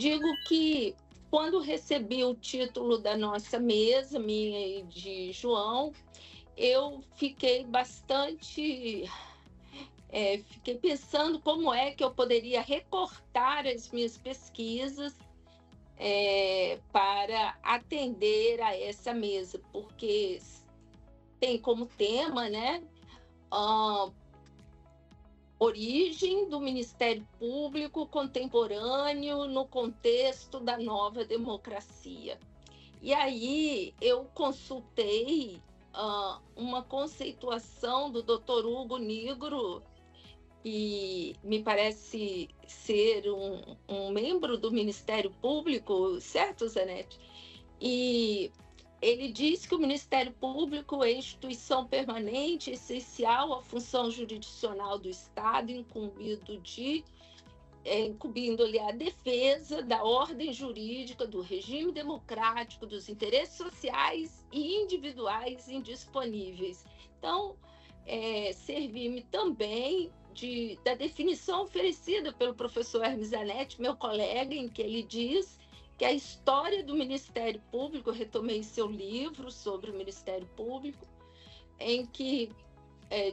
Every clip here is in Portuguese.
Digo que, quando recebi o título da nossa mesa, minha e de João, eu fiquei bastante. Fiquei pensando como é que eu poderia recortar as minhas pesquisas para atender a essa mesa, porque tem como tema, né? ah, Origem do Ministério Público contemporâneo no contexto da nova democracia. E aí eu consultei uma conceituação do Dr. Hugo Nigro, que me parece ser um membro do Ministério Público, certo, Zanetti? E ele diz que o Ministério Público é instituição permanente, essencial à função jurisdicional do Estado, incumbindo-lhe a defesa da ordem jurídica, do regime democrático, dos interesses sociais e individuais indisponíveis. Então, servi-me também da definição oferecida pelo professor Hermes Zanetti, meu colega, em que ele diz que a história do Ministério Público, retomei seu livro sobre o Ministério Público, em que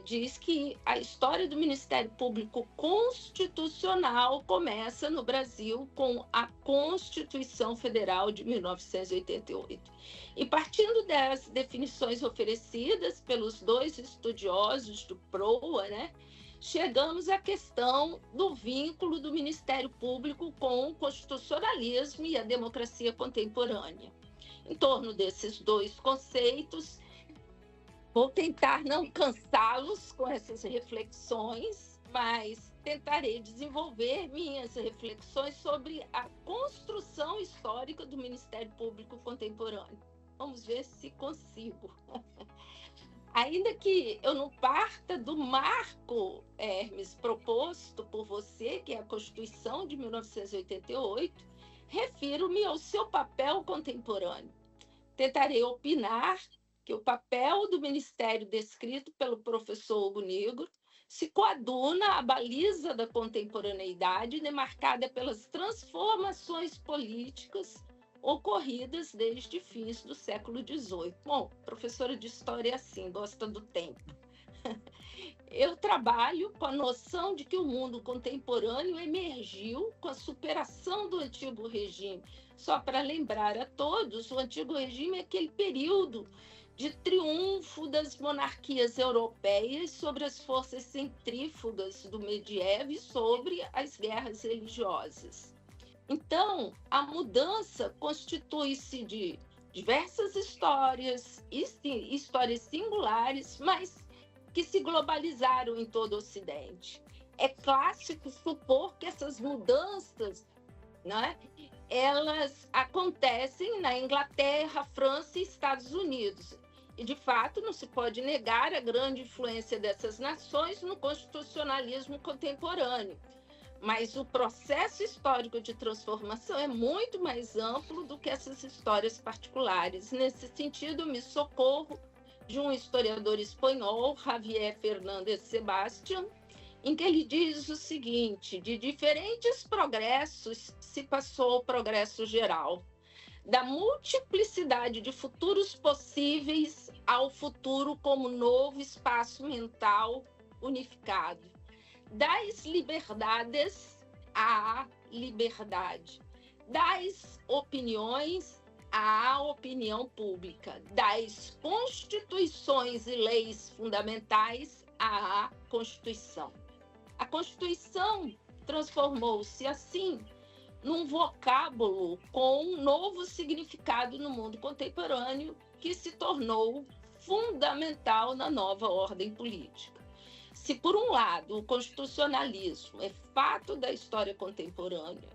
diz que a história do Ministério Público constitucional começa no Brasil com a Constituição Federal de 1988. E partindo das definições oferecidas pelos dois estudiosos do PROA, né, chegamos à questão do vínculo do Ministério Público com o constitucionalismo e a democracia contemporânea. Em torno desses dois conceitos, vou tentar não cansá-los com essas reflexões, mas tentarei desenvolver minhas reflexões sobre a construção histórica do Ministério Público contemporâneo. Vamos ver se consigo. Ainda que eu não parta do marco, Hermes, proposto por você, que é a Constituição de 1988, refiro-me ao seu papel contemporâneo. Tentarei opinar que o papel do Ministério descrito pelo professor Hugo Nigro se coaduna à baliza da contemporaneidade, demarcada pelas transformações políticas ocorridas desde fins do século XVIII. Bom, professora de História é assim, gosta do tempo. Eu trabalho com a noção de que o mundo contemporâneo emergiu com a superação do antigo regime. Só para lembrar a todos, o antigo regime é aquele período de triunfo das monarquias europeias sobre as forças centrífugas do medievo e sobre as guerras religiosas. Então, a mudança constitui-se de diversas histórias singulares, mas que se globalizaram em todo o Ocidente. É clássico supor que essas mudanças, né, elas acontecem na Inglaterra, França e Estados Unidos. E, de fato, não se pode negar a grande influência dessas nações no constitucionalismo contemporâneo. Mas o processo histórico de transformação é muito mais amplo do que essas histórias particulares. Nesse sentido, eu me socorro de um historiador espanhol, Javier Fernández Sebastián, em que ele diz o seguinte: de diferentes progressos se passou ao progresso geral, da multiplicidade de futuros possíveis ao futuro como novo espaço mental unificado, das liberdades à liberdade, das opiniões à opinião pública, das constituições e leis fundamentais à Constituição. A Constituição transformou-se, assim, num vocábulo com um novo significado no mundo contemporâneo que se tornou fundamental na nova ordem política. Se, por um lado, o constitucionalismo é fato da história contemporânea,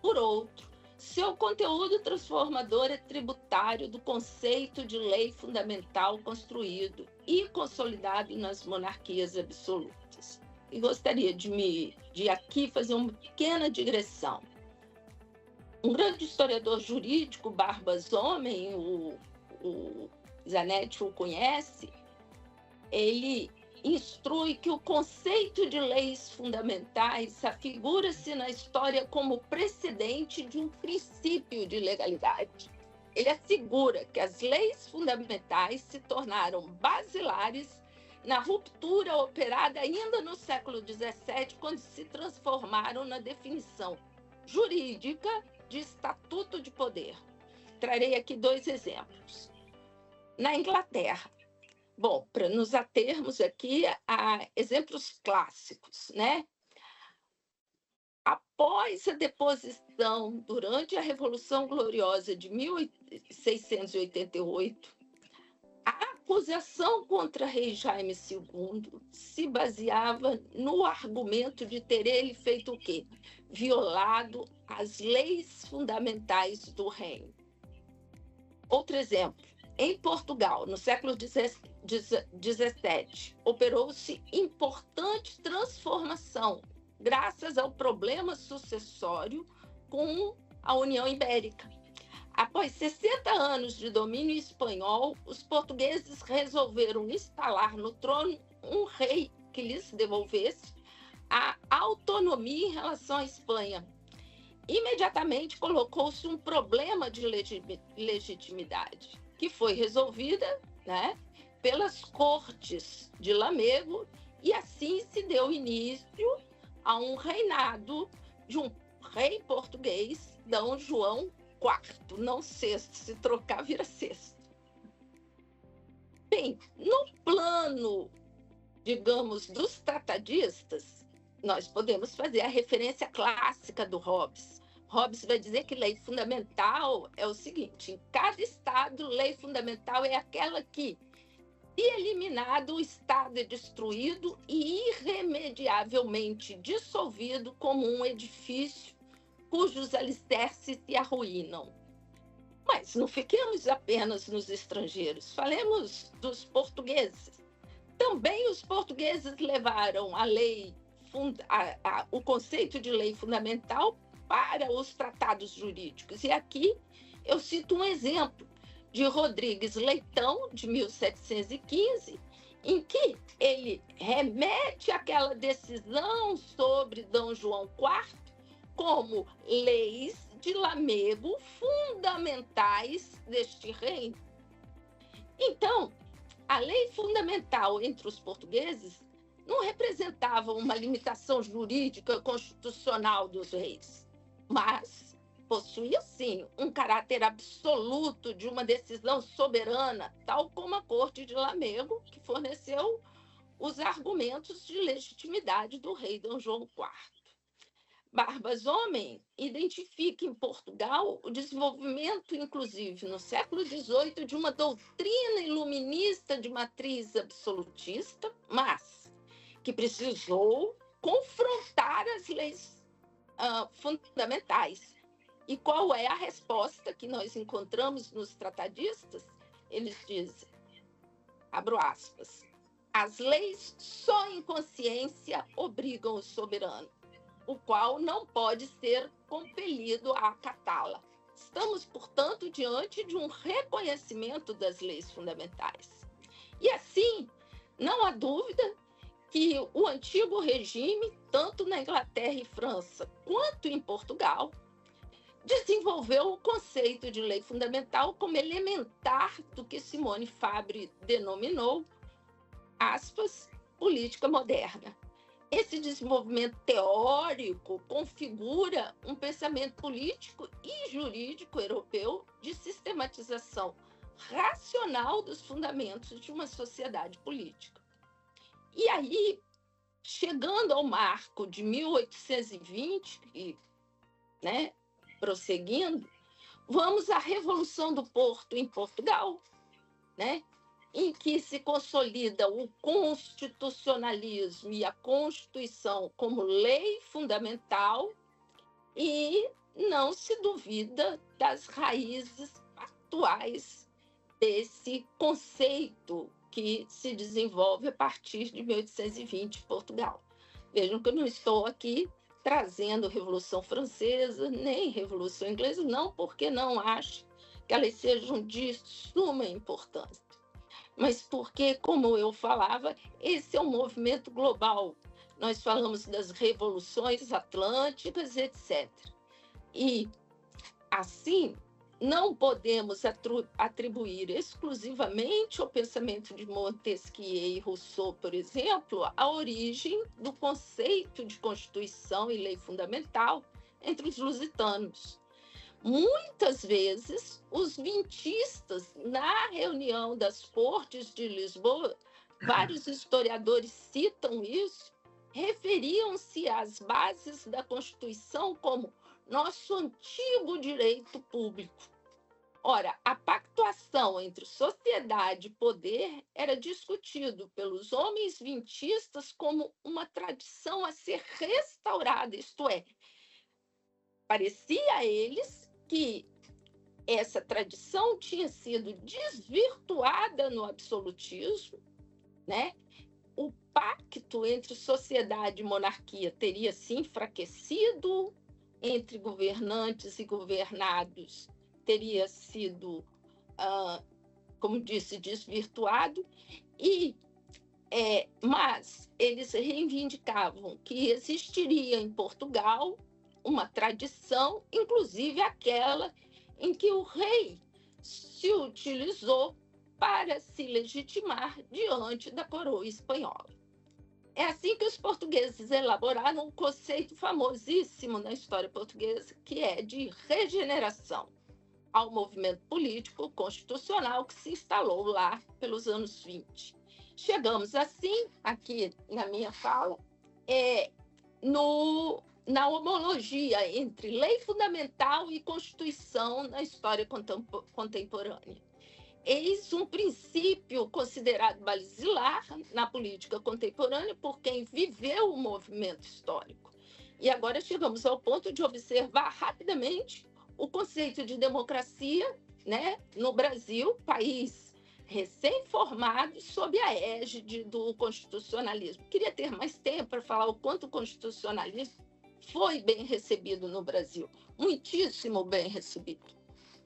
por outro, seu conteúdo transformador é tributário do conceito de lei fundamental construído e consolidado nas monarquias absolutas. E gostaria de aqui fazer uma pequena digressão. Um grande historiador jurídico, Barbas Homem, o Zanetti o conhece, ele instrui que o conceito de leis fundamentais afigura-se na história como precedente de um princípio de legalidade. Ele assegura que as leis fundamentais se tornaram basilares na ruptura operada ainda no século XVII, quando se transformaram na definição jurídica de estatuto de poder. Trarei aqui 2 exemplos. Na Inglaterra, bom, para nos atermos aqui a exemplos clássicos, né? Após a deposição, durante a Revolução Gloriosa de 1688, a acusação contra rei Jaime II se baseava no argumento de ter ele feito o quê? Violado as leis fundamentais do reino. Outro exemplo, em Portugal, no século XVII, operou-se importante transformação graças ao problema sucessório com a União Ibérica. Após 60 anos de domínio espanhol, os portugueses resolveram instalar no trono um rei que lhes devolvesse a autonomia em relação à Espanha. Imediatamente colocou-se um problema de legitimidade, que foi resolvida, né, pelas cortes de Lamego, e assim se deu início a um reinado de um rei português, D. João IV, não sexto, se trocar vira sexto. Bem, no plano, digamos, dos tratadistas, nós podemos fazer a referência clássica do Hobbes. Hobbes vai dizer que lei fundamental é o seguinte: em cada estado, lei fundamental é aquela que, se eliminado, o estado é destruído e irremediavelmente dissolvido como um edifício cujos alicerces se arruinam. Mas não fiquemos apenas nos estrangeiros, falemos dos portugueses. Também os portugueses levaram a lei, o conceito de lei fundamental para os tratados jurídicos. E aqui eu cito um exemplo de Rodrigues Leitão, de 1715, em que ele remete àquela decisão sobre D. João IV como leis de Lamego fundamentais deste reino. Então, a lei fundamental entre os portugueses não representava uma limitação jurídica constitucional dos reis, mas possuía, sim, um caráter absoluto de uma decisão soberana, tal como a Corte de Lamego, que forneceu os argumentos de legitimidade do rei D. João IV. Barbas Homem identifica em Portugal o desenvolvimento, inclusive no século XVIII, de uma doutrina iluminista de matriz absolutista, mas que precisou confrontar as leis fundamentais. E qual é a resposta que nós encontramos nos tratadistas? Eles dizem, abro aspas, as leis só em consciência obrigam o soberano, o qual não pode ser compelido a acatá-la. Estamos, portanto, diante de um reconhecimento das leis fundamentais. E assim, não há dúvida que o antigo regime, tanto na Inglaterra e França quanto em Portugal, desenvolveu o conceito de lei fundamental como elementar do que Simone Fabre denominou, aspas, política moderna. Esse desenvolvimento teórico configura um pensamento político e jurídico europeu de sistematização racional dos fundamentos de uma sociedade política. E aí, chegando ao marco de 1820, e, né, prosseguindo, vamos à Revolução do Porto em Portugal, né, em que se consolida o constitucionalismo e a Constituição como lei fundamental e não se duvida das raízes atuais desse conceito que se desenvolve a partir de 1820 em Portugal. Vejam que eu não estou aqui trazendo Revolução Francesa, nem Revolução Inglesa, não, porque não acho que elas sejam de suma importância. mas porque, como eu falava, esse é um movimento global. Nós falamos das revoluções atlânticas, etc. E, assim, não podemos atribuir exclusivamente ao pensamento de Montesquieu e Rousseau, por exemplo, a origem do conceito de Constituição e lei fundamental entre os lusitanos. Muitas vezes, os vintistas, na reunião das Cortes de Lisboa, vários historiadores citam isso, referiam-se às bases da Constituição como nosso antigo direito público. Ora, a pactuação entre sociedade e poder era discutido pelos homens vintistas como uma tradição a ser restaurada, isto é, parecia a eles que essa tradição tinha sido desvirtuada no absolutismo, né? O pacto entre sociedade e monarquia teria se enfraquecido, entre governantes e governados teria sido, como disse, desvirtuado, mas eles reivindicavam que existiria em Portugal uma tradição, inclusive aquela em que o rei se utilizou para se legitimar diante da coroa espanhola. É assim que os portugueses elaboraram um conceito famosíssimo na história portuguesa, que é de regeneração ao movimento político constitucional que se instalou lá pelos anos 20. Chegamos, assim, aqui na minha fala, na homologia entre lei fundamental e Constituição na história contemporânea. Eis um princípio considerado basilar na política contemporânea por quem viveu o movimento histórico. E agora chegamos ao ponto de observar rapidamente o conceito de democracia, né, no Brasil, país recém-formado sob a égide do constitucionalismo. Queria ter mais tempo para falar o quanto o constitucionalismo foi bem recebido no Brasil, muitíssimo bem recebido,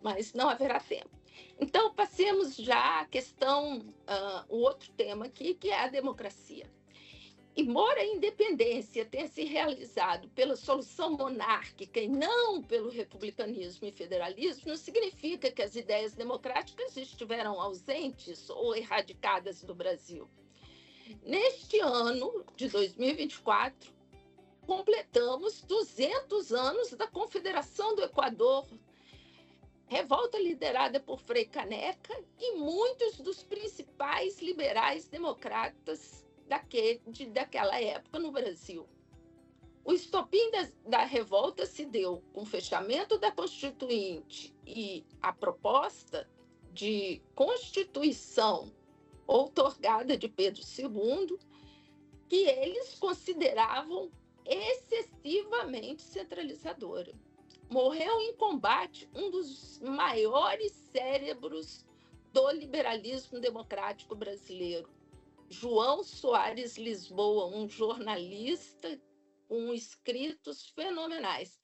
mas não haverá tempo. Então, passemos já à questão, o outro tema aqui, que é a democracia. Embora a independência tenha se realizado pela solução monárquica e não pelo republicanismo e federalismo, não significa que as ideias democráticas estiveram ausentes ou erradicadas do Brasil. Neste ano de 2024, completamos 200 anos da Confederação do Equador, revolta liderada por Frei Caneca e muitos dos principais liberais democratas daquela época no Brasil. O estopim da revolta se deu com o fechamento da Constituinte e a proposta de Constituição outorgada de Pedro II, que eles consideravam excessivamente centralizadora. Morreu em combate um dos maiores cérebros do liberalismo democrático brasileiro, João Soares Lisboa, um jornalista com escritos fenomenais.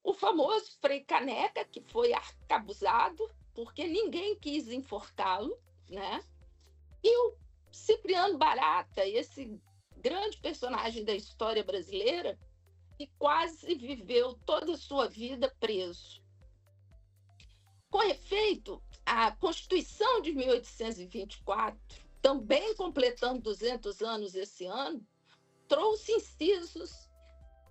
O famoso Frei Caneca, que foi arcabuzado porque ninguém quis enforcá-lo, né? E o Cipriano Barata, esse grande personagem da história brasileira, que quase viveu toda a sua vida preso. Com efeito, a Constituição de 1824, também completando 200 anos esse ano, trouxe incisos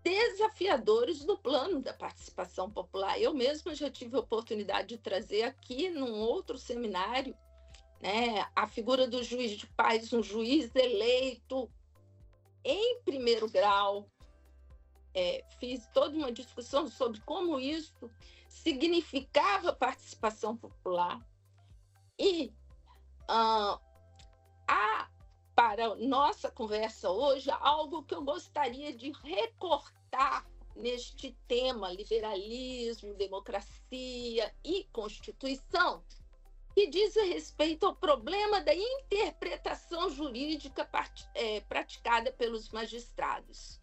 desafiadores no plano da participação popular. Eu mesma já tive a oportunidade de trazer aqui, num outro seminário, né, a figura do juiz de paz, um juiz eleito em primeiro grau. Fiz toda uma discussão sobre como isso significava participação popular. E para nossa conversa hoje, algo que eu gostaria de recortar neste tema, liberalismo, democracia e Constituição, que diz respeito ao problema da interpretação jurídica praticada pelos magistrados.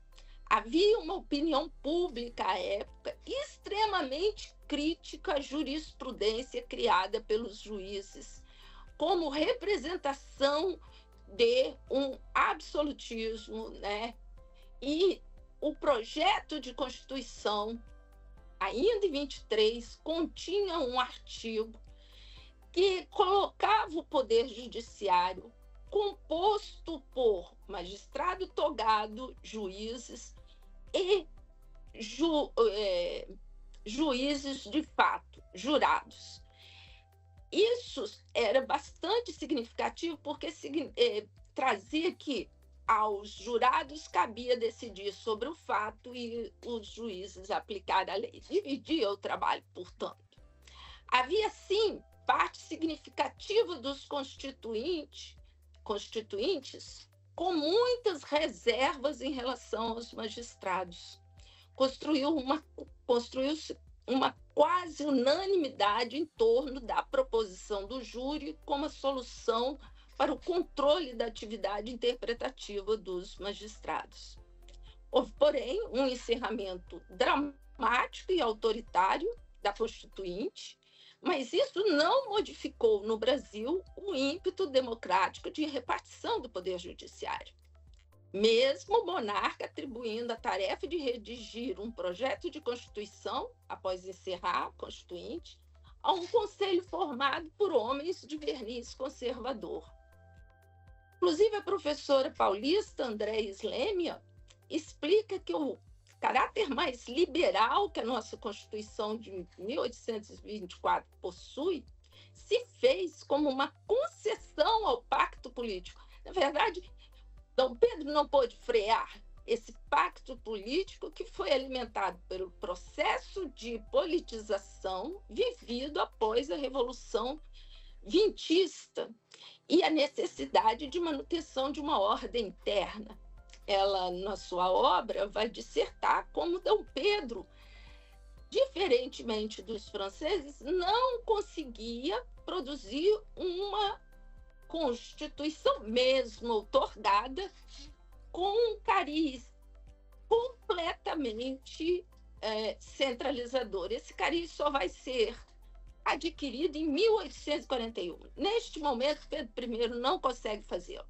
Havia uma opinião pública à época extremamente crítica à jurisprudência criada pelos juízes, como representação de um absolutismo, né? E o projeto de Constituição, ainda em 23, continha um artigo que colocava o Poder Judiciário composto por magistrado togado, juízes e juízes de fato, jurados. Isso era bastante significativo porque trazia que aos jurados cabia decidir sobre o fato e os juízes aplicar a lei. Dividia o trabalho, portanto. Havia, sim, parte significativa dos constituintes com muitas reservas em relação aos magistrados. Construiu-se uma quase unanimidade em torno da proposição do júri como a solução para o controle da atividade interpretativa dos magistrados. Houve, porém, um encerramento dramático e autoritário da Constituinte, mas isso não modificou no Brasil o ímpeto democrático de repartição do Poder Judiciário. Mesmo o monarca atribuindo a tarefa de redigir um projeto de Constituição, após encerrar a Constituinte, a um conselho formado por homens de verniz conservador. Inclusive, a professora paulista Andréa Slemia explica que o caráter mais liberal que a nossa Constituição de 1824 possui se fez como uma concessão ao pacto político. Na verdade, Dom Pedro não pôde frear esse pacto político que foi alimentado pelo processo de politização vivido após a Revolução Vintista e a necessidade de manutenção de uma ordem interna. Ela, na sua obra, vai dissertar como Dom Pedro, diferentemente dos franceses, não conseguia produzir uma Constituição mesmo outorgada com um cariz completamente centralizador. Esse cariz só vai ser adquirido em 1841. Neste momento, Pedro I não consegue fazê-lo.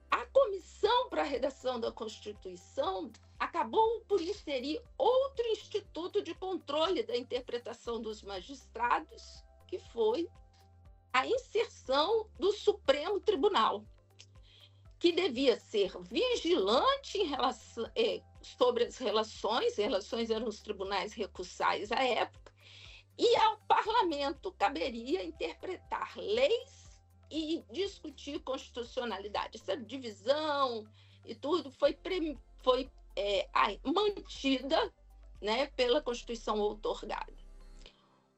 A comissão para a redação da Constituição acabou por inserir outro instituto de controle da interpretação dos magistrados, que foi a inserção do Supremo Tribunal, que devia ser vigilante sobre as relações eram os tribunais recursais à época, e ao parlamento caberia interpretar leis e discutir constitucionalidade. Essa divisão e tudo foi mantida, né, pela Constituição outorgada.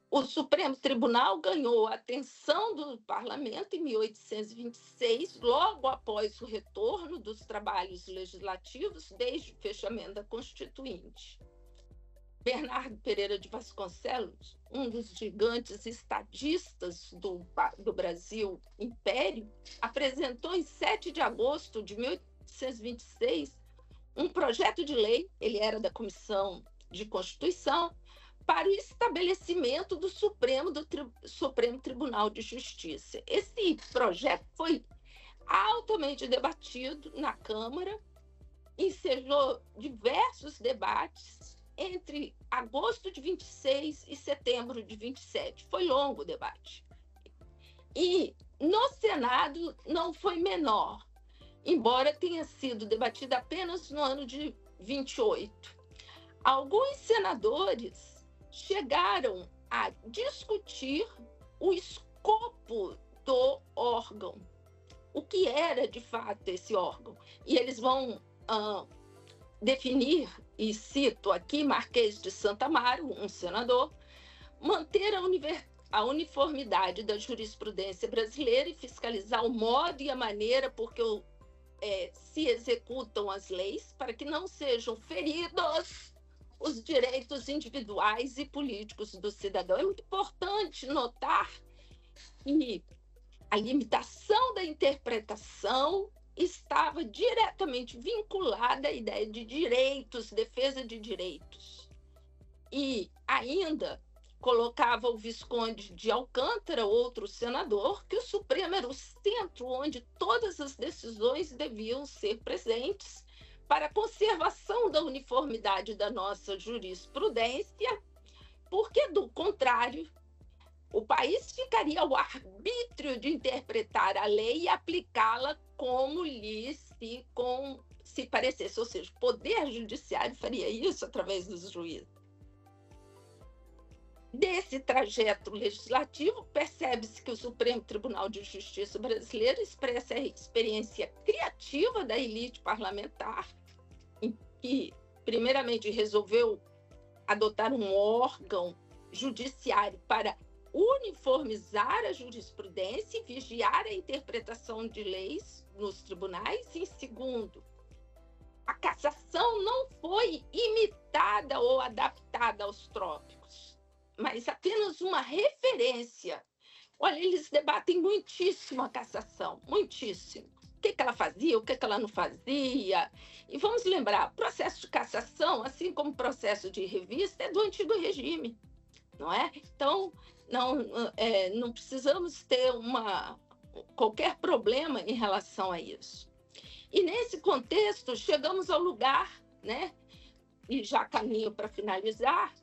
O Supremo Tribunal ganhou a atenção do parlamento em 1826, logo após o retorno dos trabalhos legislativos desde o fechamento da Constituinte. Bernardo Pereira de Vasconcelos, um dos gigantes estadistas do Brasil Império, apresentou em 7 de agosto de 1826 um projeto de lei, ele era da Comissão de Constituição, para o estabelecimento do Supremo Tribunal de Justiça. Esse projeto foi altamente debatido na Câmara, ensejou diversos debates entre agosto de 26 e setembro de 27. Foi longo o debate. E no Senado não foi menor, embora tenha sido debatido apenas no ano de 28. Alguns senadores chegaram a discutir o escopo do órgão, o que era de fato esse órgão. E eles vão definir, e cito aqui Marquês de Santa Amaro, um senador, manter a uniformidade da jurisprudência brasileira e fiscalizar o modo e a maneira por que se executam as leis, para que não sejam feridos os direitos individuais e políticos do cidadão. É muito importante notar que a limitação da interpretação estava diretamente vinculada à ideia de direitos, defesa de direitos. E ainda colocava o Visconde de Alcântara, outro senador, que o Supremo era o centro onde todas as decisões deviam ser presentes para a conservação da uniformidade da nossa jurisprudência, porque, do contrário, o país ficaria ao arbítrio de interpretar a lei e aplicá-la como lhe se parecesse, ou seja, o Poder Judiciário faria isso através dos juízes. Desse trajeto legislativo, percebe-se que o Supremo Tribunal de Justiça brasileiro expressa a experiência criativa da elite parlamentar, que, primeiramente, resolveu adotar um órgão judiciário para uniformizar a jurisprudência e vigiar a interpretação de leis nos tribunais. Em segundo, a cassação não foi imitada ou adaptada aos trópicos, mas apenas uma referência. Olha, eles debatem muitíssimo a cassação, muitíssimo. O que ela fazia, o que ela não fazia. E vamos lembrar, o processo de cassação, assim como o processo de revista, é do antigo regime, não é? Então, não precisamos ter qualquer problema em relação a isso. E nesse contexto, chegamos ao lugar, né? E já caminho para finalizar,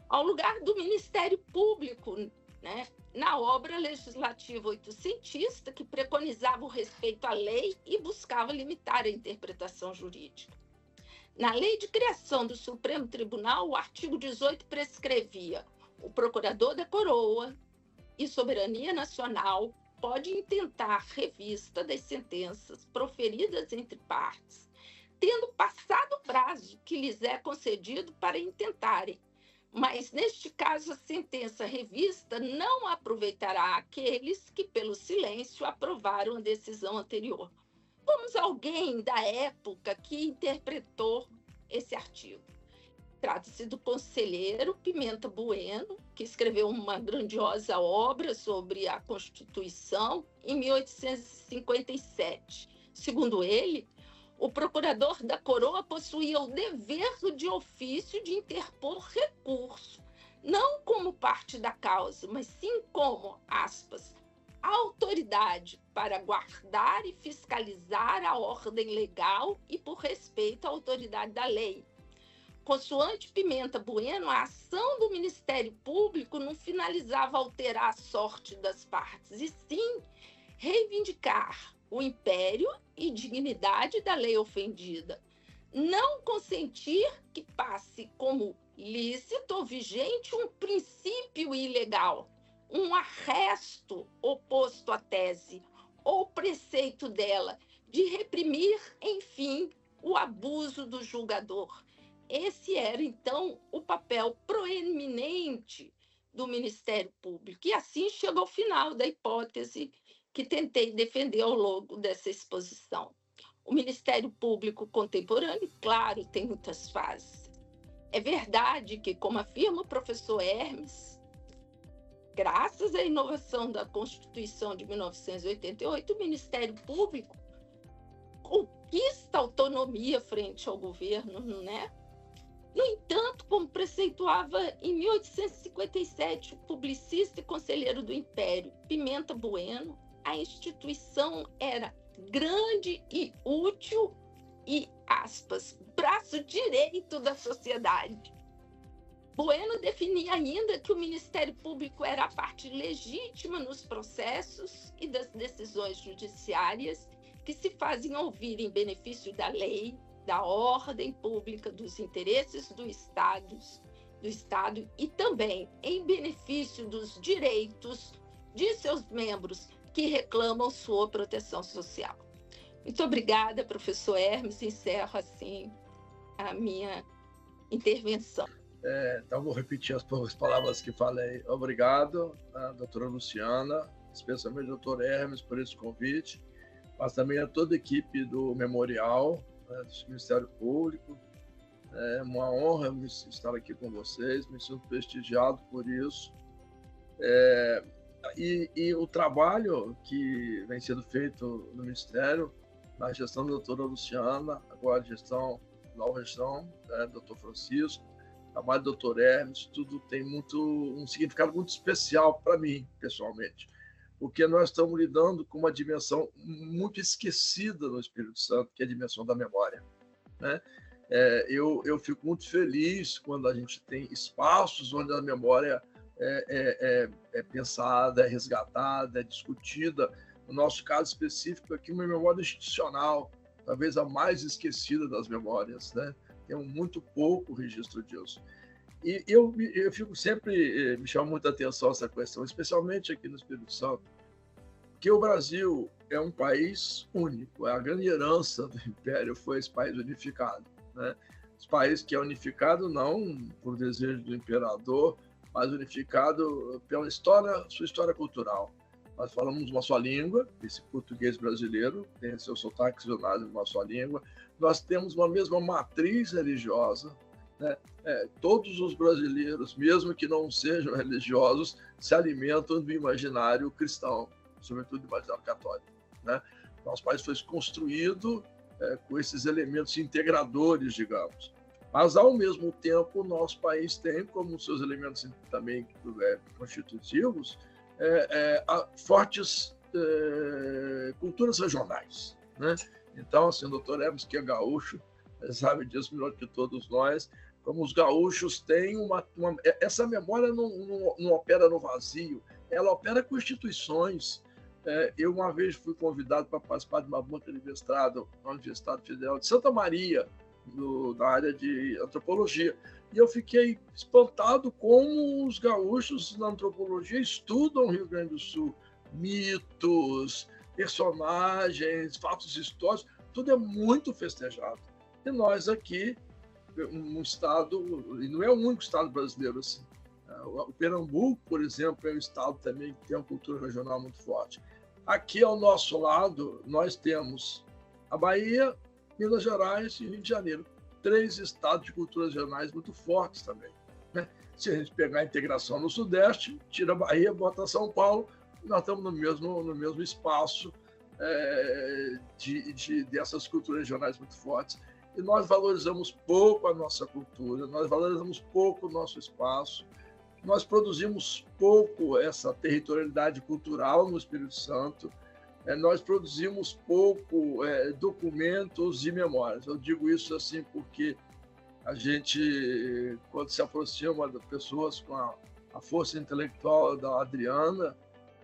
ao lugar do Ministério Público, né? Na obra legislativa oitocentista, que preconizava o respeito à lei e buscava limitar a interpretação jurídica. Na lei de criação do Supremo Tribunal, o artigo 18 prescrevia: o procurador da coroa e soberania nacional pode intentar revista das sentenças proferidas entre partes, tendo passado o prazo que lhes é concedido para intentarem. Mas, neste caso, a sentença revista não aproveitará aqueles que, pelo silêncio, aprovaram a decisão anterior. Vamos a alguém da época que interpretou esse artigo. Trata-se do conselheiro Pimenta Bueno, que escreveu uma grandiosa obra sobre a Constituição em 1857. Segundo ele, o procurador da coroa possuía o dever de ofício de interpor recurso, não como parte da causa, mas sim como, aspas, autoridade para guardar e fiscalizar a ordem legal e por respeito à autoridade da lei. Consoante Pimenta Bueno, a ação do Ministério Público não finalizava alterar a sorte das partes, e sim reivindicar o império e dignidade da lei ofendida, não consentir que passe como lícito ou vigente um princípio ilegal, um arresto oposto à tese ou preceito dela, de reprimir, enfim, o abuso do julgador. Esse era, então, o papel proeminente do Ministério Público. E assim chega ao final da hipótese que tentei defender ao longo dessa exposição. O Ministério Público contemporâneo, claro, tem muitas fases. É verdade que, como afirma o professor Hermes, graças à inovação da Constituição de 1988, o Ministério Público conquista autonomia frente ao governo, né? No entanto, como preceituava em 1857 o publicista e conselheiro do Império, Pimenta Bueno, a instituição era grande e útil e, aspas, braço direito da sociedade. Bueno definia ainda que o Ministério Público era a parte legítima nos processos e das decisões judiciárias que se fazem ouvir em benefício da lei, da ordem pública, dos interesses do Estado e também em benefício dos direitos de seus membros que reclamam sua proteção social. Muito obrigada, professor Hermes. Encerro assim a minha intervenção. Então, vou repetir as palavras que falei. Obrigado, doutora Luciana, especialmente ao doutor Hermes por esse convite, mas também a toda a equipe do Memorial, do Ministério Público. É uma honra estar aqui com vocês, me sinto prestigiado por isso. E o trabalho que vem sendo feito no Ministério, na gestão da doutora Luciana, agora a nova gestão, doutor Francisco, o trabalho do Dr. Hermes, tudo tem um significado muito especial para mim, pessoalmente, porque nós estamos lidando com uma dimensão muito esquecida no Espírito Santo, que é a dimensão da memória, né? Eu fico muito feliz quando a gente tem espaços onde a memória é pensada, é resgatada, é discutida. No nosso caso específico aqui, uma memória institucional, talvez a mais esquecida das memórias, né? Temos muito pouco registro disso. E eu fico sempre, me chama muita atenção essa questão, especialmente aqui no Espírito Santo, que o Brasil é um país único. A grande herança do Império foi esse país unificado, né? Esse país que é unificado não por desejo do imperador, mas unificado pela história, sua história cultural. Nós falamos uma só língua, esse português brasileiro tem seus sotaques regionais numa só língua. Nós temos uma mesma matriz religiosa, né? Todos os brasileiros, mesmo que não sejam religiosos, se alimentam do imaginário cristão, sobretudo do imaginário católico, né? Nosso país foi construído com esses elementos integradores, digamos. Mas, ao mesmo tempo, o nosso país tem como seus elementos também constitutivos fortes culturas regionais, né? Então, assim, o doutor Hermes, que é gaúcho, sabe disso melhor que todos nós, como os gaúchos têm essa memória não opera no vazio, ela opera com instituições. Eu, uma vez, fui convidado para participar de uma banca de mestrado na Universidade Federal de Santa Maria, da área de antropologia. E eu fiquei espantado como os gaúchos na antropologia estudam o Rio Grande do Sul. Mitos, personagens, fatos históricos, tudo é muito festejado. E nós aqui, um estado, e não é o único estado brasileiro assim. O Pernambuco, por exemplo, é um estado também que tem uma cultura regional muito forte. Aqui ao nosso lado, nós temos a Bahia, Minas Gerais e Rio de Janeiro. 3 estados de culturas regionais muito fortes também, né? Se a gente pegar a integração no Sudeste, tira a Bahia, bota São Paulo, nós estamos no mesmo espaço dessas culturas regionais muito fortes. E nós valorizamos pouco a nossa cultura, nós valorizamos pouco o nosso espaço, nós produzimos pouco essa territorialidade cultural no Espírito Santo, nós produzimos pouco documentos e memórias. Eu digo isso assim porque a gente, quando se aproxima de pessoas com a força intelectual da Adriana,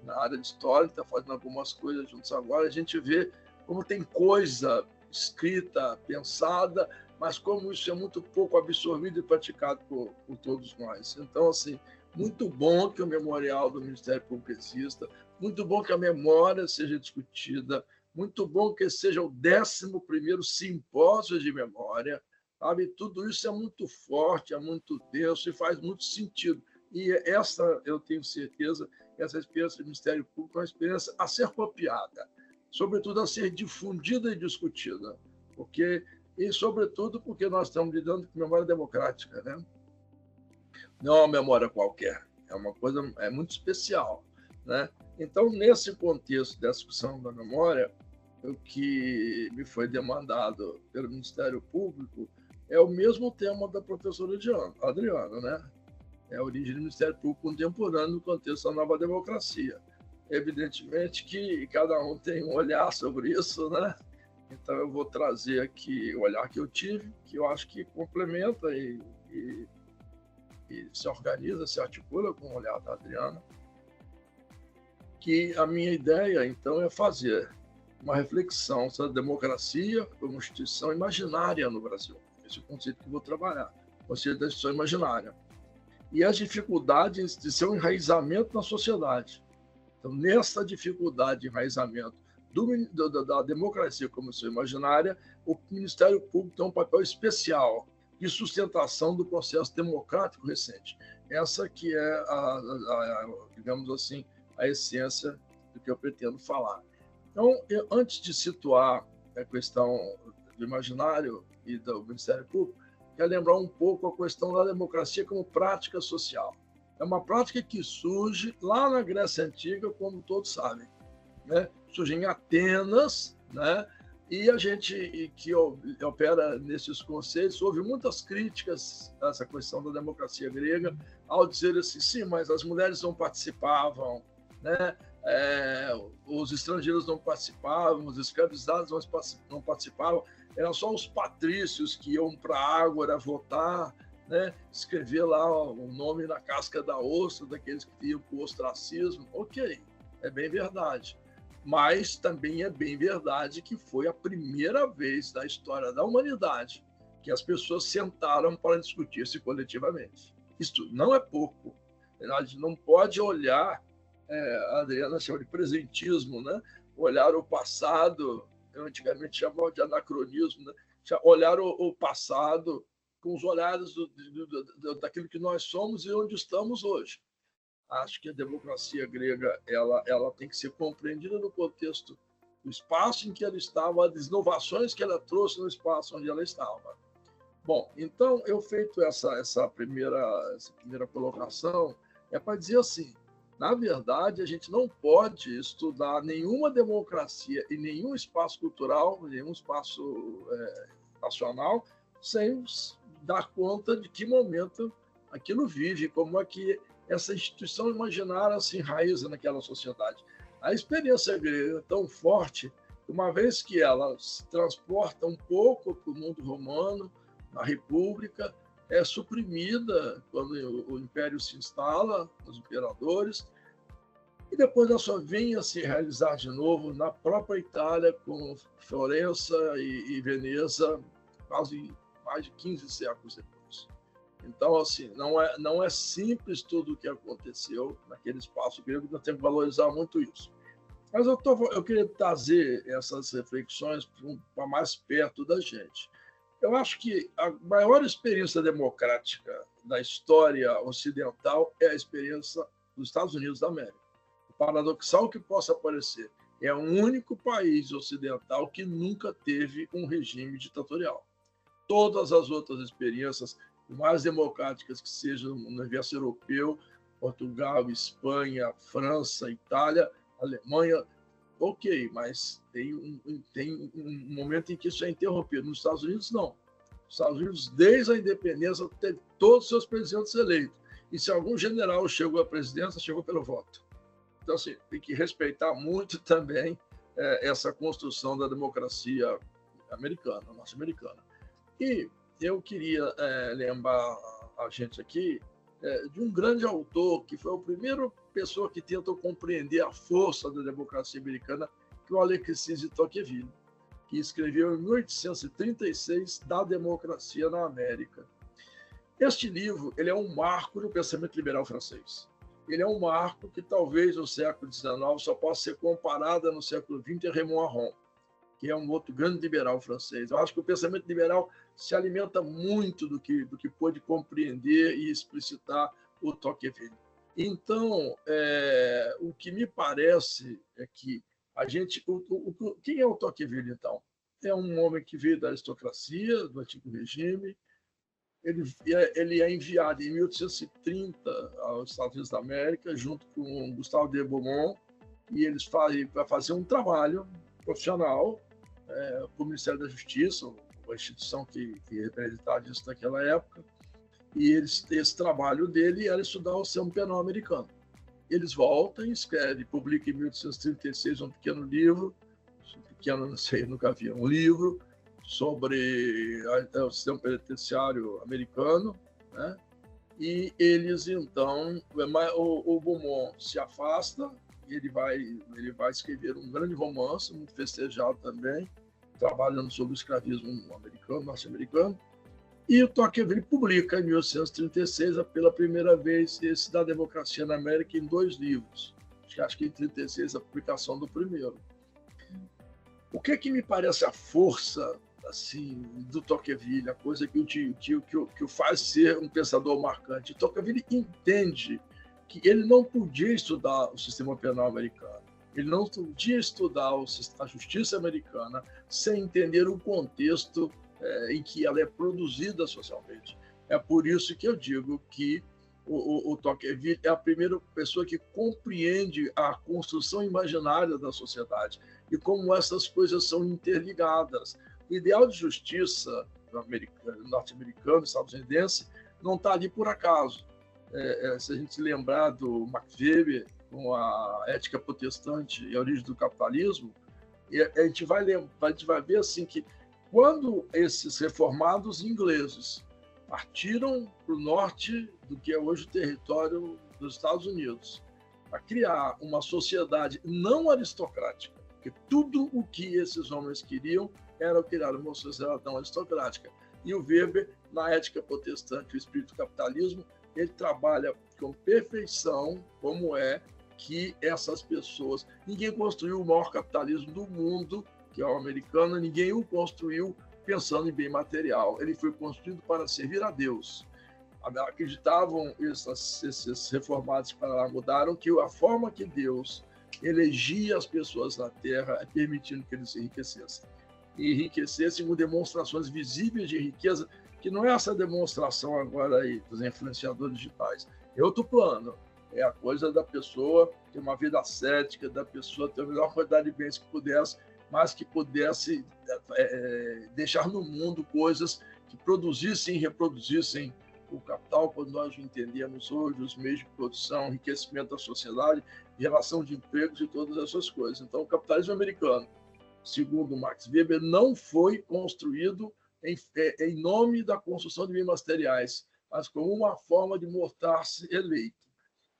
na área de história, que está fazendo algumas coisas juntos agora, a gente vê como tem coisa escrita, pensada, mas como isso é muito pouco absorvido e praticado por todos nós. Então, assim, muito bom que o memorial do Ministério Público exista, muito bom que a memória seja discutida, muito bom que seja o 11º simpósio de memória, sabe? Tudo isso é muito forte, é muito denso e faz muito sentido. E eu tenho certeza, essa experiência do Ministério Público é uma experiência a ser copiada, sobretudo a ser difundida e discutida, sobretudo porque nós estamos lidando com memória democrática, né? Não é uma memória qualquer, é uma coisa muito especial, né? Então, nesse contexto da discussão da memória, o que me foi demandado pelo Ministério Público é o mesmo tema da professora Adriana, né? É a origem do Ministério Público contemporâneo no contexto da nova democracia. Evidentemente que cada um tem um olhar sobre isso, né? Então, eu vou trazer aqui o olhar que eu tive, que eu acho que complementa e se organiza, se articula com o olhar da Adriana, que a minha ideia, então, é fazer uma reflexão sobre a democracia como instituição imaginária no Brasil. Esse é o conceito que eu vou trabalhar, o conceito da instituição imaginária. E as dificuldades de seu enraizamento na sociedade. Então, nessa dificuldade de enraizamento da democracia como instituição imaginária, o Ministério Público tem um papel especial de sustentação do processo democrático recente. Essa que é, digamos assim, a essência do que eu pretendo falar. Então, antes de situar a questão do imaginário e do Ministério Público, quero lembrar um pouco a questão da democracia como prática social. É uma prática que surge lá na Grécia Antiga, como todos sabem, né? Surge em Atenas, né? E a gente que opera nesses conceitos, houve muitas críticas a essa questão da democracia grega, ao dizer assim, sim, mas as mulheres não participavam, né? Os estrangeiros não participavam, os escravizados não participavam, eram só os patrícios que iam para a Ágora votar, né? Escrever lá o nome na casca da ostra daqueles que iam para o ostracismo. Ok, é bem verdade. Mas também é bem verdade que foi a primeira vez da história da humanidade que as pessoas sentaram para discutir-se coletivamente. Isso não é pouco. A gente não pode olhar, a Adriana chama de presentismo, né? Olhar o passado, eu antigamente chamava de anacronismo, né? Olhar o passado com os olhares daquilo que nós somos e onde estamos hoje. Acho que a democracia grega ela tem que ser compreendida no contexto do espaço em que ela estava, as inovações que ela trouxe no espaço onde ela estava. Bom, então, eu feito essa primeira colocação, é para dizer assim, na verdade, a gente não pode estudar nenhuma democracia e nenhum espaço cultural, nenhum espaço nacional, sem dar conta de que momento aquilo vive, como é que essa instituição imaginária se enraiza naquela sociedade. A experiência grega é tão forte, uma vez que ela se transporta um pouco para o mundo romano, na República, é suprimida quando o Império se instala, os imperadores, e depois ela só vem a se realizar de novo na própria Itália, com Florença e Veneza, quase mais de 15 séculos depois. Então, assim, não é simples tudo o que aconteceu naquele espaço grego, nós temos que valorizar muito isso. Mas eu queria trazer essas reflexões para mais perto da gente. Eu acho que a maior experiência democrática da história ocidental é a experiência dos Estados Unidos da América. O paradoxal que possa parecer, é o único país ocidental que nunca teve um regime ditatorial. Todas as outras experiências, mais democráticas que sejam no universo europeu, Portugal, Espanha, França, Itália, Alemanha, ok, mas tem um momento em que isso é interrompido. Nos Estados Unidos, não. Nos Estados Unidos, desde a independência, teve todos os seus presidentes eleitos. E se algum general chegou à presidência, chegou pelo voto. Então, assim, tem que respeitar muito também essa construção da democracia americana, norte-americana. E eu queria lembrar a gente aqui de um grande autor, que foi a primeira pessoa que tentou compreender a força da democracia americana, que é o Alexis de Tocqueville, que escreveu em 1836 Da Democracia na América. Este livro ele é um marco no pensamento liberal francês. Ele é um marco que talvez no século XIX só possa ser comparado no século XX a Raymond Aron, que é um outro grande liberal francês. Eu acho que o pensamento liberal se alimenta muito do que pôde compreender e explicitar o Tocqueville. Então, o que me parece é que a gente... Quem é o Tocqueville, então? É um homem que veio da aristocracia, do antigo regime. Ele é enviado em 1830 aos Estados Unidos da América, junto com Gustave de Beaumont, e eles vai fazer um trabalho profissional para o Ministério da Justiça, a instituição que representava isso naquela época, e esse trabalho dele era estudar o sistema penal americano. Eles voltam e escrevem, publicam em 1836 um pequeno livro, pequeno, não sei, nunca vi, um livro sobre o sistema penitenciário americano, né? E eles, então, o Beaumont se afasta, ele vai escrever um grande romance, muito festejado também, trabalhando sobre o escravismo americano, norte-americano, e o Tocqueville publica, em 1836, pela primeira vez, esse Da Democracia na América, em 2 livros. Acho que em 1936, a publicação do primeiro. O que me parece a força assim, do Tocqueville, a coisa que o faz ser um pensador marcante? O Tocqueville entende que ele não podia estudar o sistema penal americano, ele não podia estudar a justiça americana sem entender o contexto em que ela é produzida socialmente. É por isso que eu digo que o Tocqueville é a primeira pessoa que compreende a construção imaginária da sociedade. e como essas coisas são interligadas. O ideal de justiça norte-americano, estadunidense, não está ali por acaso. Se a gente se lembrar do Max Weber, com a Ética Protestante e a Origem do Capitalismo, a gente vai ver assim que quando esses reformados ingleses partiram para o norte do que é hoje o território dos Estados Unidos, para criar uma sociedade não aristocrática, porque tudo o que esses homens queriam era criar uma sociedade não aristocrática. E o Weber, na Ética Protestante e o Espírito do Capitalismo, ele trabalha com perfeição como é que essas pessoas... Ninguém construiu o maior capitalismo do mundo, que é o americano, ninguém o construiu pensando em bem material. Ele foi construído para servir a Deus. Acreditavam esses reformados que para lá mudaram que a forma que Deus elegia as pessoas na Terra é permitindo que eles se enriquecessem. E enriquecessem com demonstrações visíveis de riqueza, que não é essa demonstração agora aí dos influenciadores digitais. É outro plano. É a coisa da pessoa ter uma vida ascética, da pessoa ter a melhor quantidade de bens que pudesse, mas que pudesse deixar no mundo coisas que produzissem e reproduzissem o capital, quando nós entendemos hoje os meios de produção, enriquecimento da sociedade, geração de empregos e todas essas coisas. Então, o capitalismo americano, segundo Max Weber, não foi construído em nome da construção de bens materiais, mas como uma forma de mostrar-se eleito.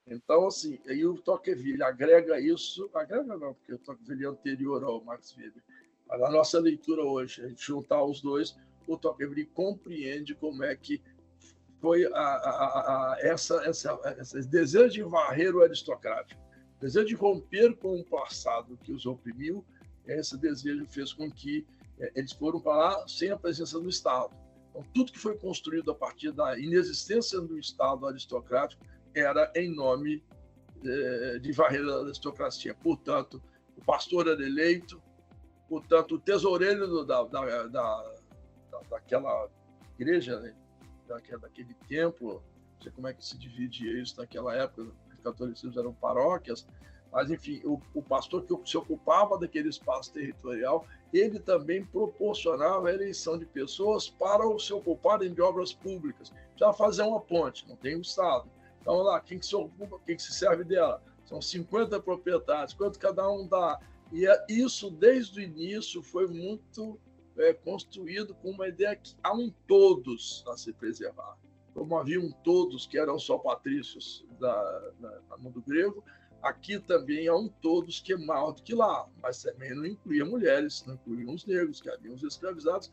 Então, assim, aí o Tocqueville agrega isso, agrega não, porque o Tocqueville é anterior ao Max Weber, mas a nossa leitura hoje, a gente juntar os dois, o Tocqueville compreende como é que foi esse desejo de varrer o aristocrático, desejo de romper com o passado que os oprimiu. Esse desejo fez com que eles foram para lá sem a presença do Estado. Então, tudo que foi construído a partir da inexistência do Estado aristocrático era em nome de varrer a aristocracia. Portanto, o pastor era eleito, portanto, o tesoureiro daquela igreja, né? daquele templo, não sei como é que se dividia isso naquela época, os catolicismos eram paróquias, mas, enfim, o pastor que se ocupava daquele espaço territorial, ele também proporcionava a eleição de pessoas para se ocuparem de obras públicas. Já fazer uma ponte, não tem o Estado. Então, lá, quem que se ocupa, quem que se serve dela? São 50 proprietários, quanto cada um dá? E isso, desde o início, foi muito construído com uma ideia que há um todos a se preservar. Como havia um todos que eram só patrícios no mundo grego, aqui também há um todos que é maior do que lá, mas também não incluía mulheres, não incluía os negros, que haviam os escravizados.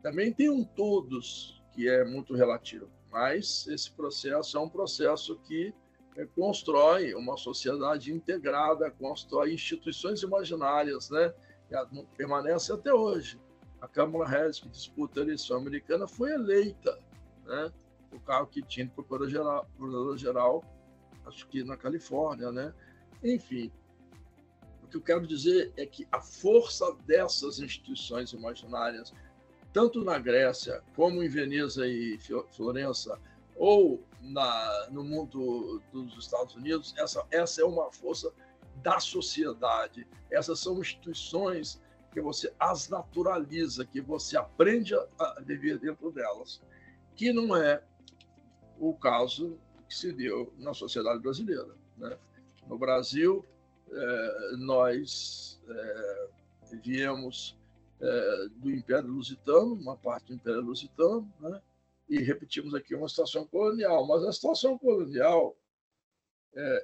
Também tem um todos que é muito relativo, mas esse processo é um processo que constrói uma sociedade integrada, constrói instituições imaginárias, né? Que permanece até hoje. A Kamala Harris, que disputa a eleição americana, foi eleita, né? O cargo que tinha de procurador-geral, acho que na Califórnia, né? Enfim, o que eu quero dizer é que a força dessas instituições imaginárias, tanto na Grécia, como em Veneza e Florença, ou no mundo dos Estados Unidos, essa é uma força da sociedade. Essas são instituições que você as naturaliza, que você aprende a viver dentro delas, que não é o caso que se deu na sociedade brasileira, né? No Brasil, nós viemos do Império Lusitano, uma parte do Império Lusitano, né? E repetimos aqui uma situação colonial, mas a situação colonial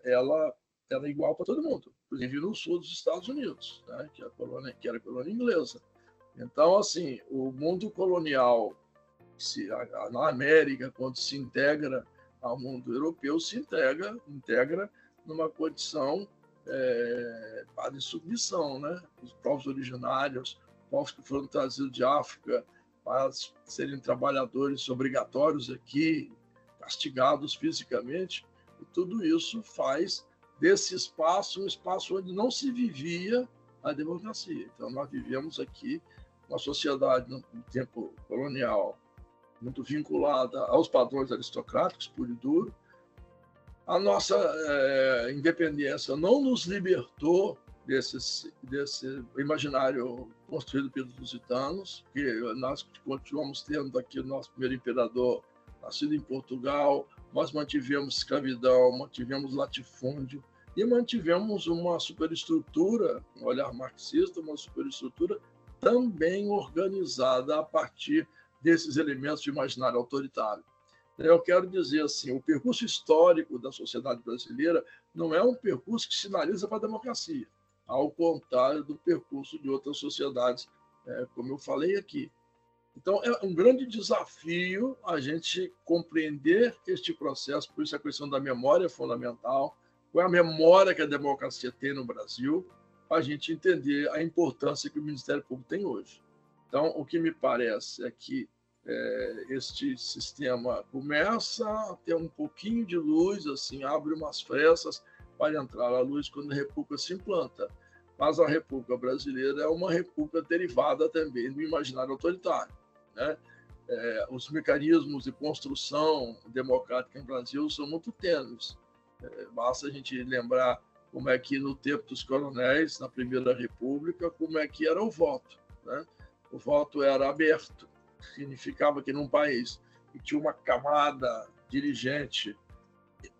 ela é igual para todo mundo, inclusive no sul dos Estados Unidos, né? que era a colônia inglesa. Então, assim, o mundo colonial na América, quando se integra ao mundo europeu, se integra numa condição de submissão, né? Os povos originários, povos que foram trazidos de África para serem trabalhadores obrigatórios aqui, castigados fisicamente, e tudo isso faz desse espaço um espaço onde não se vivia a democracia. Então, nós vivemos aqui uma sociedade no tempo colonial muito vinculada aos padrões aristocráticos, puro e duro. A nossa independência não nos libertou desse imaginário construído pelos lusitanos, que nós continuamos tendo aqui o nosso primeiro imperador, nascido em Portugal. Nós mantivemos escravidão, mantivemos latifúndio e mantivemos uma superestrutura, um olhar marxista, uma superestrutura também organizada a partir desses elementos de imaginário autoritário. Eu quero dizer assim, o percurso histórico da sociedade brasileira não é um percurso que sinaliza para a democracia, ao contrário do percurso de outras sociedades, como eu falei aqui. Então, é um grande desafio a gente compreender este processo, por isso a questão da memória é fundamental, qual é a memória que a democracia tem no Brasil, para a gente entender a importância que o Ministério Público tem hoje. Então, o que me parece é que este sistema começa a ter um pouquinho de luz, assim, abre umas frestas para entrar a luz quando a República se implanta. Mas a República Brasileira é uma república derivada também do imaginário autoritário, né? Os mecanismos de construção democrática no Brasil são muito tênues. Basta a gente lembrar como é que no tempo dos coronéis, na Primeira República, como é que era o voto, né? O voto era aberto, significava que num país que tinha uma camada dirigente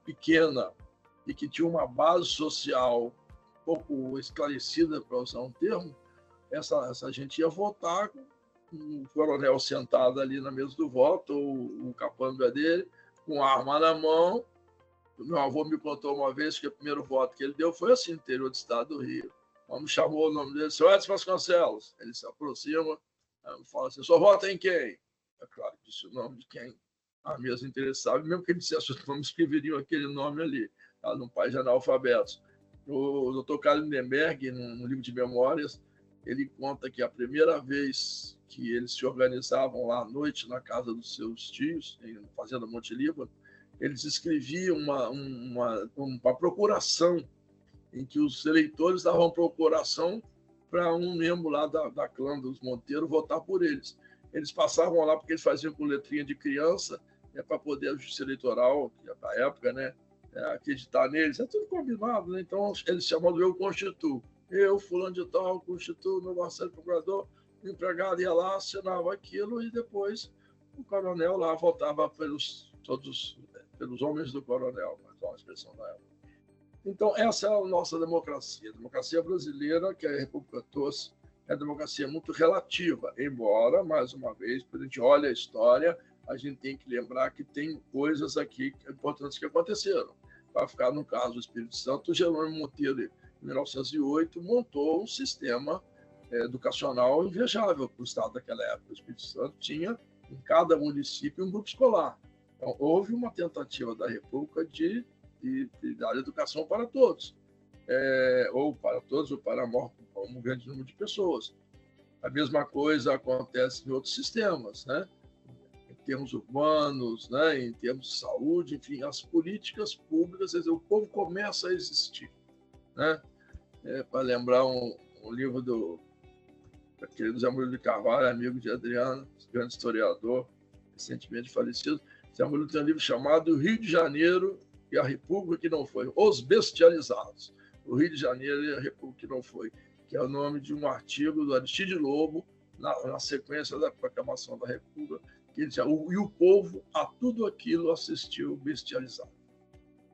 pequena e que tinha uma base social pouco esclarecida, para usar um termo, essa gente ia votar com o coronel sentado ali na mesa do voto, ou o capanga dele, com a arma na mão. Meu avô me contou uma vez que o primeiro voto que ele deu foi assim, no interior do estado do Rio. O homem chamou o nome dele, seu Edson Vasconcelos. Ele se aproxima, fala assim, só vota em quem? É claro, disse o nome de quem a mesa interessava, mesmo que ele dissesse o nome, escreveriam aquele nome ali, num país de analfabetos. O Dr. Carlos Lindenberg, no livro de memórias, ele conta que a primeira vez que eles se organizavam lá à noite na casa dos seus tios, em Fazenda Monte Líbano, eles escreviam uma procuração, em que os eleitores davam procuração para um membro lá da clã dos Monteiro votar por eles. Eles passavam lá porque eles faziam com letrinha de criança, para poder a justiça eleitoral, que é da época, né, acreditar neles. É tudo combinado, né? Então eles chamam eu constituo. Eu, fulano de tal, constituo meu Marcelo procurador, o empregado ia lá, assinava aquilo e depois o coronel lá votava pelos homens do coronel, mas é uma expressão da época. Então, essa é a nossa democracia. A democracia brasileira, que a República trouxe, é a democracia muito relativa, embora, mais uma vez, quando a gente olha a história, a gente tem que lembrar que tem coisas aqui importantes que aconteceram. Para ficar no caso do Espírito Santo, o Jerônimo Monteiro, em 1908, montou um sistema educacional invejável para o Estado daquela época. O Espírito Santo tinha, em cada município, um grupo escolar. Então, houve uma tentativa da República de dar educação para todos, ou para todos, ou para um grande número de pessoas. A mesma coisa acontece em outros sistemas, né? Em termos urbanos, né? Em termos de saúde, enfim, as políticas públicas, quer dizer, o povo começa a existir, né? Para lembrar um livro do querido Zé Murilo de Carvalho, amigo de Adriano, grande historiador, recentemente falecido. Zé Murilo tem um livro chamado O Rio de Janeiro e a República que não foi, Os Bestializados. O Rio de Janeiro e a República que não foi, que é o nome de um artigo do Aristide Lobo, na sequência da proclamação da República, que ele dizia, e o povo a tudo aquilo assistiu bestializado.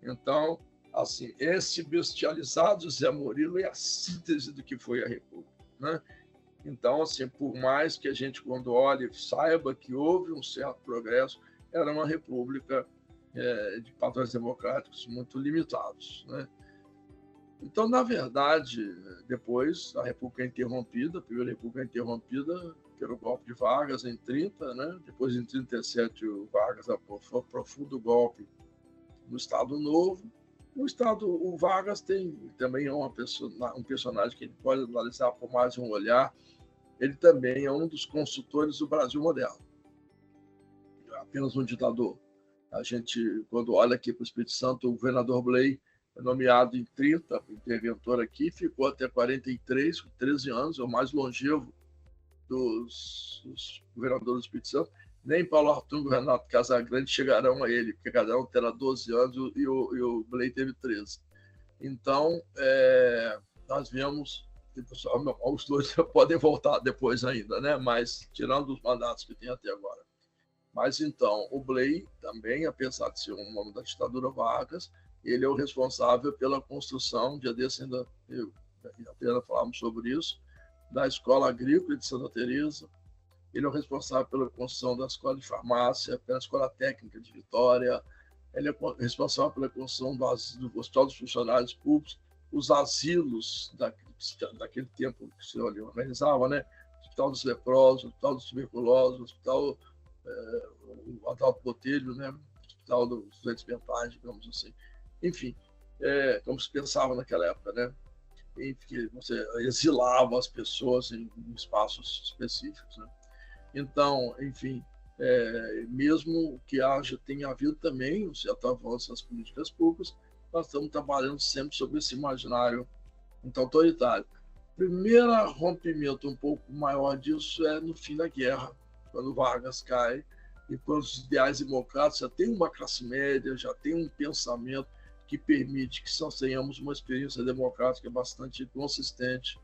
Então, assim, esse bestializado Zé Murilo é a síntese do que foi a República, né? Então, assim, por mais que a gente, quando olhe, saiba que houve um certo progresso, era uma república de padrões democráticos muito limitados, né? Então, na verdade, depois a República é interrompida, a Primeira República é interrompida pelo golpe de Vargas em 30, né? Depois, em 37, o Vargas aprofunda o golpe no Estado Novo. O Vargas tem também um personagem que a gente pode analisar por mais um olhar. Ele também é um dos construtores do Brasil moderno. Apenas um ditador. A gente, quando olha aqui para o Espírito Santo, o governador Blay foi nomeado em 30, interventor aqui, ficou até 43, com 13 anos, é o mais longevo dos governadores do Espírito Santo. Nem Paulo Artung e Renato Casagrande chegarão a ele, porque cada um terá 12 anos e o Blay teve 13. Então, nós vemos, os dois podem voltar depois ainda, né? Mas tirando os mandatos que tem até agora. Mas então, o Blay também, apesar de ser um homem da ditadura Vargas, ele é o responsável pela construção, dia desse ainda falamos sobre isso, da Escola Agrícola de Santa Teresa. Ele é o responsável pela construção da Escola de Farmácia, pela Escola Técnica de Vitória. Ele é responsável pela construção do Hospital dos Funcionários Públicos, os asilos daquele tempo que se organizava, né? Hospital dos Leprosos, Hospital dos Tuberculosos, Hospital Adalto Botelho, né? Hospital dos Doentes Mentais, digamos assim. Enfim, como se pensava naquela época, né? Em que você exilava as pessoas em espaços específicos, né? Então, enfim, mesmo que tenha havido também um certo avanço nas políticas públicas, nós estamos trabalhando sempre sobre esse imaginário muito autoritário. O primeiro rompimento um pouco maior disso é no fim da guerra, quando Vargas cai, e quando os ideais democráticos já tem uma classe média, já tem um pensamento que permite que nós tenhamos uma experiência democrática bastante consistente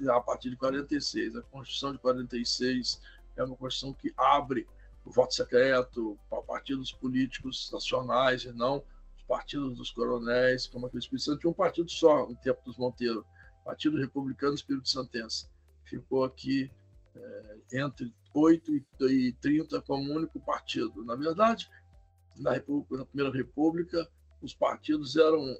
a partir de 46. A Constituição de 46 é uma Constituição que abre o voto secreto para partidos políticos nacionais e não os partidos dos coronéis, como aquele Espírito Santo tinha um partido só no tempo dos Monteiro, Partido Republicano Espírito Santense. Ficou aqui entre 8 e 30 como único partido. Na verdade, na Primeira República, os partidos eram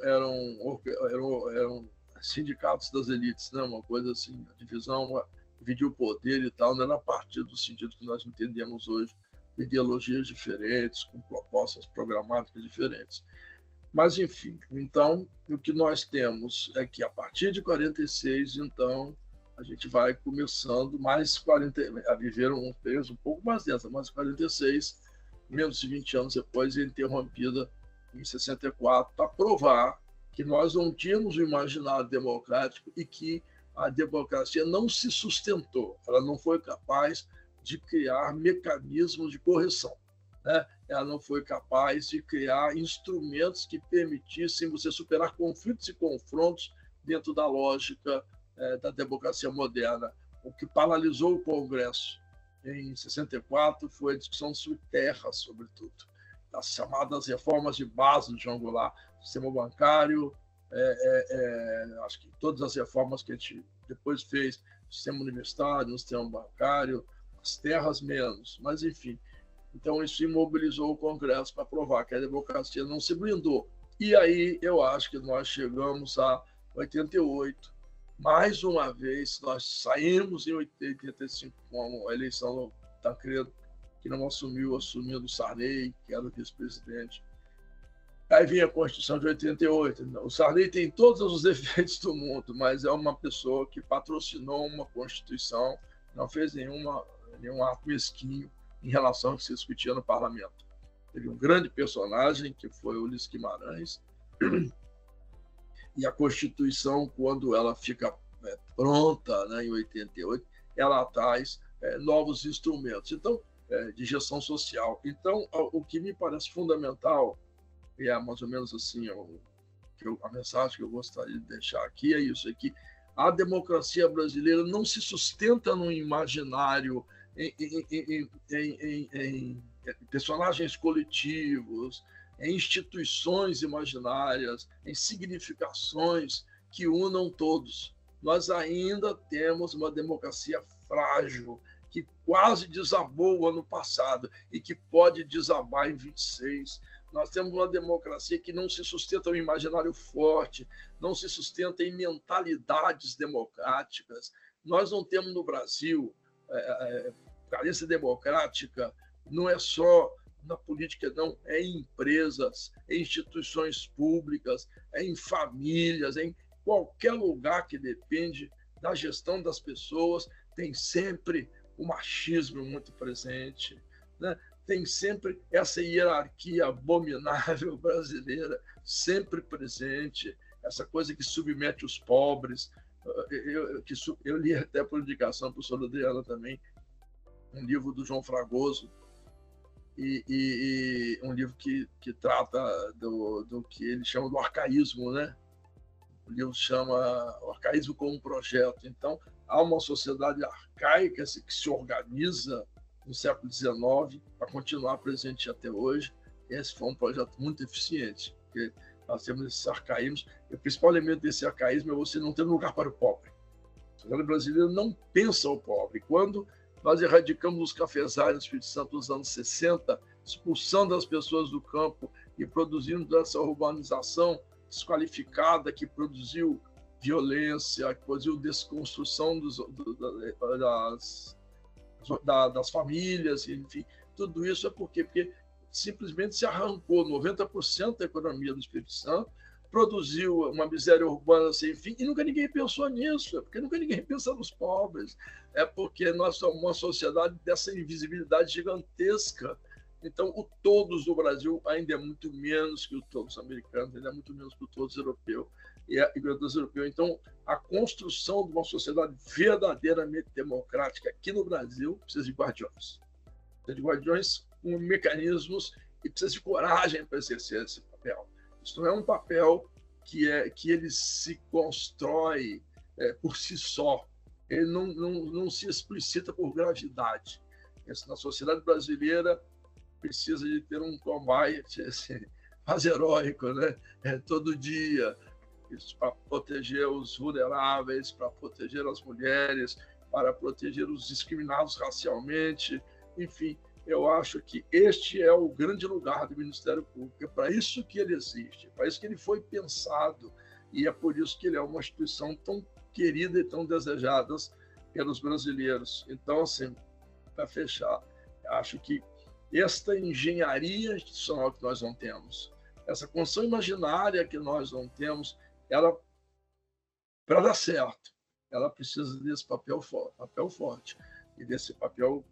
sindicatos das elites, né? Uma coisa assim, a divisão, dividir o poder e tal, não era partido no sentido que nós entendemos hoje, ideologias diferentes, com propostas programáticas diferentes. Mas, enfim, então, o que nós temos é que, a partir de 46, então, a gente vai começando a viver um período um pouco mais denso, mas 46, menos de 20 anos depois, é interrompida em 64, para provar que nós não tínhamos um imaginário democrático e que a democracia não se sustentou, ela não foi capaz de criar mecanismos de correção, né? Ela não foi capaz de criar instrumentos que permitissem você superar conflitos e confrontos dentro da lógica da democracia moderna. O que paralisou o Congresso em 64 foi a discussão sobre terras, sobretudo, as chamadas reformas de base do João Goulart, sistema bancário, acho que todas as reformas que a gente depois fez, sistema universitário, no sistema bancário, as terras menos, mas enfim. Então, isso imobilizou o Congresso para provar que a democracia não se blindou. E aí, eu acho que nós chegamos a 88. Mais uma vez, nós saímos em 85 com a eleição do Tancredo, que não assumindo o Sarney, que era o vice-presidente. Aí vinha a Constituição de 88. O Sarney tem todos os defeitos do mundo, mas é uma pessoa que patrocinou uma Constituição, não fez nenhum ato mesquinho em relação ao que se discutia no parlamento. Teve um grande personagem, que foi o Ulisses Guimarães, e a Constituição, quando ela fica pronta, né, em 88, ela traz novos instrumentos de gestão social. Então, o que me parece fundamental, e é mais ou menos assim a mensagem que eu gostaria de deixar aqui, é isso, é que a democracia brasileira não se sustenta num imaginário em personagens coletivos, em instituições imaginárias, em significações que unam todos. Nós ainda temos uma democracia frágil, que quase desabou o ano passado e que pode desabar em 26. Nós temos uma democracia que não se sustenta em um imaginário forte, não se sustenta em mentalidades democráticas. Nós não temos no Brasil carência democrática, não é só na política, não, é em empresas, em instituições públicas, é em famílias, em qualquer lugar que depende da gestão das pessoas, tem sempre o machismo muito presente, né? Tem sempre essa hierarquia abominável brasileira sempre presente, essa coisa que submete os pobres. Eu li até por indicação do professor Adriana também, um livro do João Fragoso, e um livro que trata do que ele chama do arcaísmo, né? O livro chama O Arcaísmo como um Projeto. Então, há uma sociedade arcaica que se organiza no século XIX para continuar presente até hoje. Esse foi um projeto muito eficiente, porque nós temos esses arcaísmos, e o principal elemento desse arcaísmo é você não ter lugar para o pobre. A sociedade brasileira não pensa o pobre. Quando nós erradicamos os cafezais no Espírito Santo nos anos 60, expulsando as pessoas do campo e produzindo essa urbanização desqualificada que produziu violência, que produziu desconstrução das famílias, enfim, tudo isso é porque simplesmente se arrancou 90% da economia do Espírito Santo, produziu uma miséria urbana sem fim, e nunca ninguém pensou nisso, é porque nunca ninguém pensa nos pobres, é porque nós somos uma sociedade dessa invisibilidade gigantesca. Então, o todos do Brasil ainda é muito menos que o todos americano, ainda é muito menos que o todos europeu. Então, a construção de uma sociedade verdadeiramente democrática aqui no Brasil precisa de guardiões. Precisa de guardiões com mecanismos e precisa de coragem para exercer esse papel. Isso não é um papel que ele se constrói por si só. Ele não se explicita por gravidade. Na sociedade brasileira precisa de ter um combate mais heróico, né? Todo dia, para proteger os vulneráveis, para proteger as mulheres, para proteger os discriminados racialmente, enfim. Eu acho que este é o grande lugar do Ministério Público. É para isso que ele existe, é para isso que ele foi pensado, e é por isso que ele é uma instituição tão querida e tão desejada pelos brasileiros. Então, assim, para fechar, acho que esta engenharia institucional que nós não temos, essa construção imaginária que nós não temos, ela, para dar certo, ela precisa desse papel forte e desse papel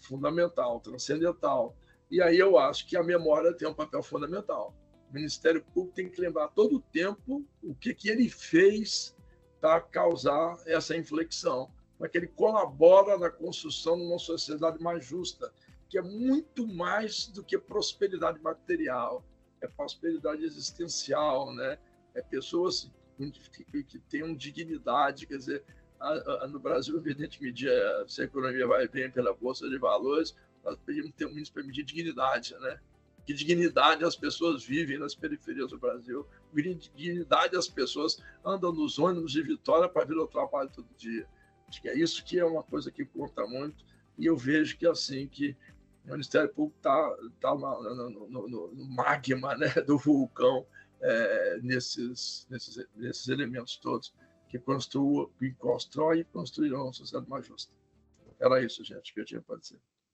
fundamental, transcendental. E aí eu acho que a memória tem um papel fundamental. O Ministério Público tem que lembrar todo o tempo o que ele fez para causar essa inflexão, para que ele colabora na construção de uma sociedade mais justa, que é muito mais do que prosperidade material, é prosperidade existencial, né? É pessoas que tenham dignidade, quer dizer, no Brasil, evidentemente, se a economia vai bem pela Bolsa de Valores, nós pedimos ter um índice para medir dignidade, né? Que dignidade as pessoas vivem nas periferias do Brasil, que dignidade as pessoas andam nos ônibus de Vitória para vir ao trabalho todo dia. Acho que é isso que é uma coisa que conta muito, e eu vejo que assim que o Ministério Público está no magma, né, do vulcão, nesses elementos todos que constrói e construirão uma sociedade mais justa. Era isso, gente, que eu tinha para dizer.